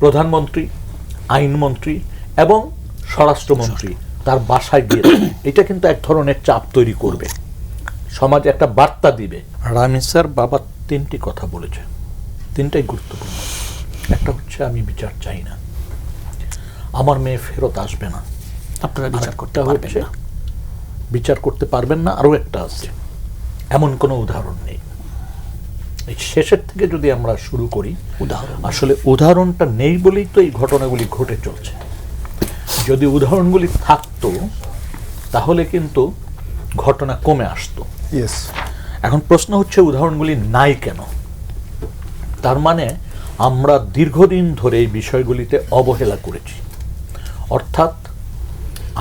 প্রধানমন্ত্রী, আইনমন্ত্রী এবং স্বরাষ্ট্রমন্ত্রী তার বাসায় গিয়ে এটা কিন্তু এক ধরনের চাপ তৈরি করবে, সমাজে একটা বার্তা দিবে। রামিসার বাবা তিনটি কথা বলেছে, তিনটাই গুরুত্বপূর্ণ। একটা হচ্ছে আমি বিচার চাই না, আমার মেয়ে ফেরত আসবে না, আপনারা বিচার করতে পারবেন না, বিচার করতে পারবেন না। আরও একটা আছে, এমন কোনো উদাহরণ নেই। এই শেষের থেকে যদি আমরা শুরু করি, আসলে উদাহরণটা নেই বলেই তো এই ঘটনাগুলি ঘটে চলছে। যদি উদাহরণগুলি থাকতো তাহলে কিন্তু ঘটনা কমে আসতো। এখন প্রশ্ন হচ্ছে উদাহরণগুলি নাই কেন? তার মানে আমরা দীর্ঘদিন ধরে এই বিষয়গুলিতে অবহেলা করেছি, অর্থাৎ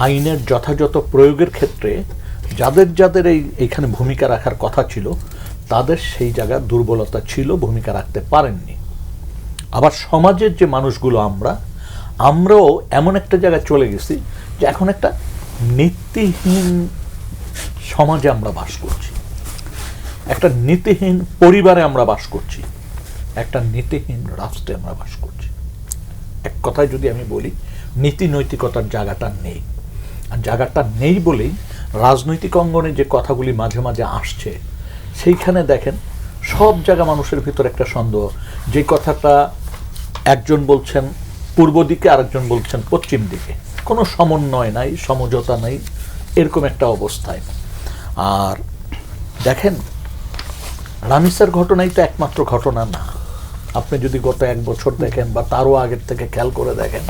আইনের যথাযথ প্রয়োগের ক্ষেত্রে যাদের যাদের এইখানে ভূমিকা রাখার কথা ছিল তাদের সেই জায়গায় দুর্বলতা ছিল, ভূমিকা রাখতে পারেননি। আবার সমাজের যে মানুষগুলো আমরাও এমন একটা জায়গায় চলে গেছি যে এখন একটা নীতিহীন সমাজে আমরা বাস করছি, একটা নীতিহীন পরিবারে আমরা বাস করছি, একটা নীতিহীন রাষ্ট্রে আমরা বাস করছি। এক কথায় যদি আমি বলি, নীতি নৈতিকতার জায়গাটা নেই। আর জায়গাটা নেই বলেই রাজনৈতিক অঙ্গনে যে কথাগুলি মাঝে মাঝে আসছে, সেইখানে দেখেন সব জায়গা মানুষের ভিতর একটা সন্দেহ, যে কথাটা একজন বলছেন পূর্ব দিকে, আরেকজন বলছেন পশ্চিম দিকে, কোনো সমন্বয় নাই, সমঝোতা নাই, এরকম একটা অবস্থায়। আর দেখেন, রামিসার ঘটনাই তো একমাত্র ঘটনা না। আপনি যদি গত 1 বছর দেখেন বা তারও আগের থেকে খেয়াল করে দেখেন,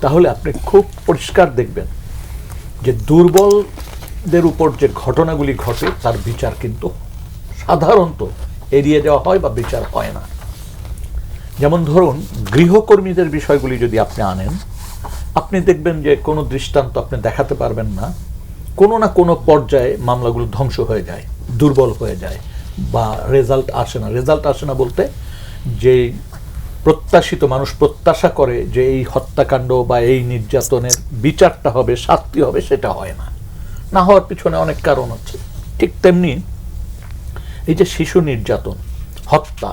তাহলে আপনি খুব পরিষ্কার দেখবেন যে দুর্বলদের উপর যে ঘটনাগুলি ঘটে তার বিচার কিন্তু সাধারণত এড়িয়ে যাওয়া হয় বা বিচার হয় না। যেমন ধরুন, গৃহকর্মীদের বিষয়গুলি যদি আপনি আনেন, আপনি দেখবেন যে কোনো দৃষ্টান্ত আপনি দেখাতে পারবেন না, কোনো না কোনো পর্যায়ে মামলাগুলো ধ্বংস হয়ে যায়, দুর্বল হয়ে যায়, বা রেজাল্ট আসে না। রেজাল্ট আসে না বলতে, যে প্রত্যাশিত মানুষ প্রত্যাশা করে যে এই হত্যাকাণ্ড বা এই নির্যাতনের বিচারটা হবে, শাস্তি হবে, সেটা হয় না। না হওয়ার পিছনে অনেক কারণ আছে। ঠিক তেমনি এই যে শিশু নির্যাতন, হত্যা,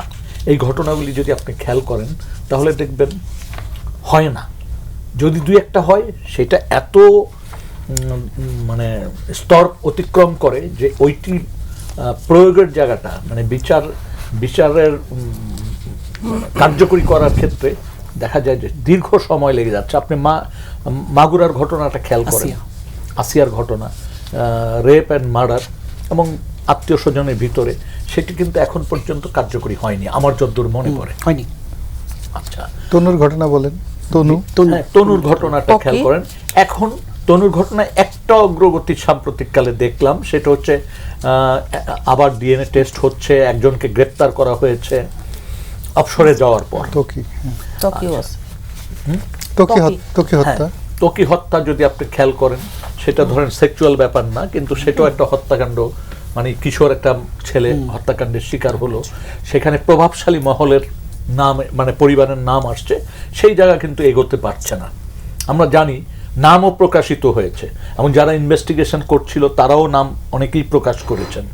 এই ঘটনাগুলি যদি আপনি খেয়াল করেন তাহলে দেখবেন হয় না। যদি 2-1টা হয়, সেটা এত মানে স্তর অতিক্রম করে যে ওইটি প্রয়োগের জায়গাটা, মানে বিচারের কার্যকরী করার ক্ষেত্রে দেখা যায় যে দীর্ঘ সময় লেগে যাচ্ছে। আপনি মাগুরার ঘটনাটা খেয়াল করেন, আসিয়ার ঘটনা, রেপ অ্যান্ড মার্ডার এবং আত্মীয় স্বজনের ভিতরে, সেটি কিন্তু এখন পর্যন্ত কার্যকরী হয়নি আমার যতদূর মনে পড়ে। হয়নি। আচ্ছা, তনুর ঘটনা বলেন। তনুর ঘটনাটা খেয়াল করেন। এখন তনুর ঘটনায় একটা অগ্রগতি সাম্প্রতিককালে দেখলাম, সেটা হচ্ছে আবার ডিএনএ টেস্ট হচ্ছে, একজনকে গ্রেপ্তার করা হয়েছে অবসরে যাওয়ার পর। ত্বকী হত্যা যদি আপনি খেয়াল করেন, সেটা ধরেন সেক্সুয়াল ব্যাপার না, কিন্তু সেটাও একটা হত্যাকাণ্ড, মানে কিশোর একটা ছেলে হত্যাকাণ্ডের শিকার হলো, সেখানে প্রভাবশালী মহলের নাম, মানে পরিবারের নাম আসছে, সেই জায়গা কিন্তু এগোতে পারছে না। আমরা জানি নামও প্রকাশিত হয়েছে, এবং যারা ইনভেস্টিগেশন করছিল তারাও নাম অনেকেই প্রকাশ করেছেন,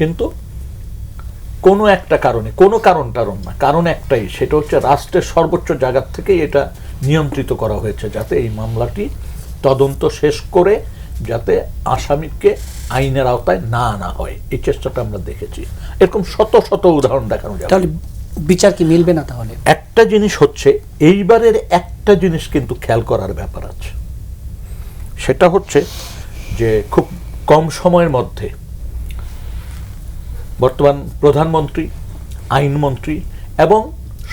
কিন্তু কোনো একটা কারণে, কোনো কারণ না, কারণ একটাই, সেটা হচ্ছে রাষ্ট্রের সর্বোচ্চ জায়গা থেকেই এটা নিয়ন্ত্রিত করা হয়েছে, যাতে এই মামলাটি তদন্ত শেষ করে যাতে আসামিকে আইনের আওতায় না আনা হয়, এই চেষ্টাটা আমরা দেখেছি। এরকম শত শত উদাহরণ দেখানো যাবে। তাহলে বিচার কি মিলবে না? তাহলে একটা জিনিস হচ্ছে, এইবারের একটা জিনিস কিন্তু খেয়াল করার ব্যাপার আছে, সেটা হচ্ছে যে খুব কম সময়ের মধ্যে বর্তমান প্রধানমন্ত্রী, আইনমন্ত্রী এবং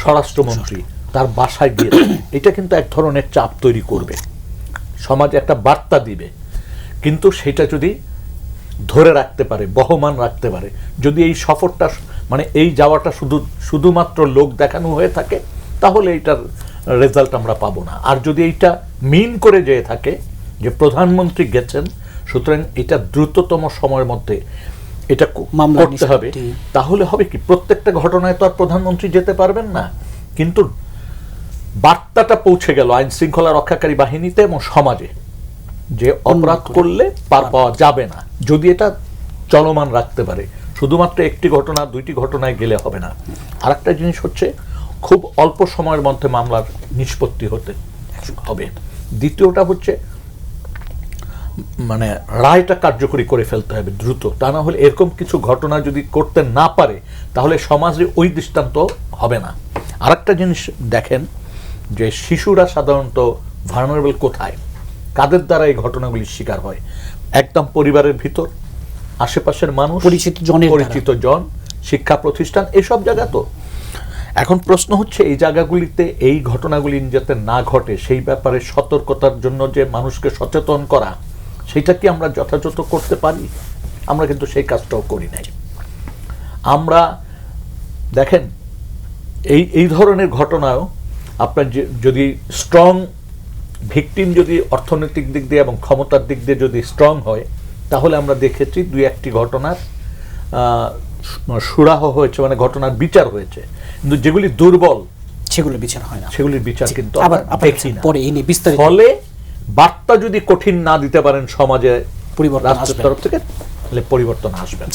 স্বরাষ্ট্রমন্ত্রী তার বাসায় গিয়ে এটা কিন্তু এক ধরনের চাপ তৈরি করবে, সমাজে একটা বার্তা দিবে। কিন্তু সেটা যদি ধরে রাখতে পারে, বহমান রাখতে পারে, যদি এই সফরটা, মানে এই যাওয়াটা শুধুমাত্র লোক দেখানো হয়ে থাকে, তাহলে এইটার রেজাল্ট আমরা পাবো না। আর যদি এইটা মিন করে যেয়ে থাকে যে প্রধানমন্ত্রী গেছেন, সুতরাং এটা দ্রুততম সময়ের মধ্যে এটা করতে হবে, তাহলে হবে কি, প্রত্যেকটা ঘটনায় তো আর প্রধানমন্ত্রী যেতে পারবেন না, কিন্তু বার্তাটা পৌঁছে গেল আইন শৃঙ্খলা রক্ষাকারী বাহিনীতে এবং সমাজে, যে অপরাধ করলে পার পাওয়া যাবে না, যদি এটা চলমান রাখতে পারে। শুধুমাত্র একটি ঘটনা, 2টি ঘটনায় গেলে হবে না। আর একটা জিনিস হচ্ছে, খুব অল্প সময়ের মধ্যে মামলার নিষ্পত্তি হতে হবে। দ্বিতীয়টা হচ্ছে মানে রায়টা কার্যকরী করে ফেলতে হবে দ্রুত, তা না হলে এরকম কিছু ঘটনা যদি করতে না পারে তাহলে সমাজে ওই দৃষ্টান্ত হবে না। আরেকটা জিনিস দেখেন যে শিশুরা সাধারণত ভালনারেবল কোথায়, কাদের দ্বারা এই ঘটনাগুলির শিকার হয়? একদম পরিবারের ভিতর, আশেপাশের মানুষ, পরিচিত জন, শিক্ষা প্রতিষ্ঠান, এসব জায়গা। তো এখন প্রশ্ন হচ্ছে এই জায়গাগুলিতে এই ঘটনাগুলি যাতে না ঘটে সেই ব্যাপারে সতর্কতার জন্য যে মানুষকে সচেতন করা, সেটা কি আমরা যথাযথ করতে পারি? আমরা কিন্তু সেই কাজটাও করি নাই। আমরা দেখেন এই ধরনের ঘটনাও আপনার যদি স্ট্রং ভিকটিম যদি অর্থনৈতিক দিক দিয়ে এবং ক্ষমতার দিক দিয়ে যদি স্ট্রং হয়, তাহলে আমরা দেখেছি দুই একটি ঘটনার সুরাহ হয়েছে, মানে ঘটনার বিচার হয়েছে। কিন্তু যেগুলি দুর্বল সেগুলো বিচার হয় না, সেগুলির বিচার কিন্তু আবার দেখি না। পরে এই নিয়ে বিস্তারিত ফলে বার্তা যদি কঠিন না দিতে পারেন সমাজে পরিবর্তন রাষ্ট্রের তরফ থেকে, তাহলে পরিবর্তন আসবে না।